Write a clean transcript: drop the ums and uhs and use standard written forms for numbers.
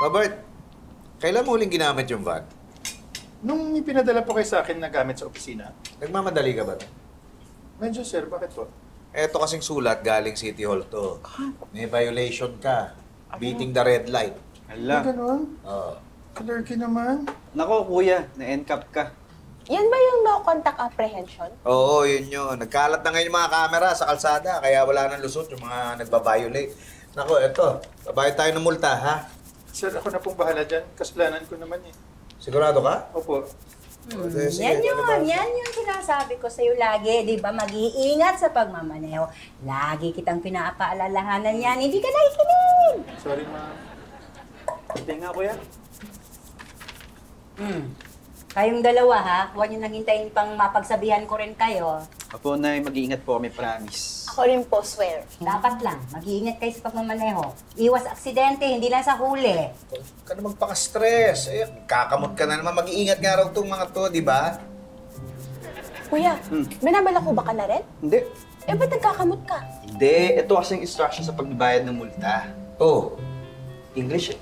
Robert, kailan mo huling ginamit yung van? Nung pinadala po kayo sa akin na gamit sa opisina, Nagmamadali ka ba? medyo sir, bakit po? Eto kasing sulat galing City Hall to. May violation ka. Beating the red light. Ay, Hala. ganun? Oo. Clerky naman. Nako, kuya. Na-NCAP ka. Yan ba yung no contact apprehension? Oo, yun yun. Nagkalat na ngayon yung mga camera sa kalsada, kaya wala nang lusot yung mga nagbabiolate. Nako, eto. Babayad tayo ng multa, ha? Sir, ako na pong bahala dyan. Kasalanan ko naman eh. Sigurado ka? Opo. Sige, Yan ano ba? yan yung sinasabi ko sa'yo lagi, di ba? Mag-iingat sa pagmamaneho. Lagi kitang pinapaalalahanan yan, hindi ka nakikinig. Sorry, ma'am. Hindi nga, kuya. Kayong dalawa ha, huwag niyo nang hintayin pang mapagsabihan ko rin kayo. Apo, Nay, mag-iingat po kami, promise. Ako rin po, swear. Dapat lang, mag-iingat kayo sa pagmamaneho. Iwas aksidente, hindi lang sa huli. Huwag ka na magpaka-stress. Eh, kakamot ka na naman. Mag-iingat nga raw itong mga to, di ba? Kuya, binabala ko ba ka na rin? Hindi. Eh, ba't nagkakamot ka? Hindi. Ito kasing instruction sa pagbabayad ng multa. Oh. English eh.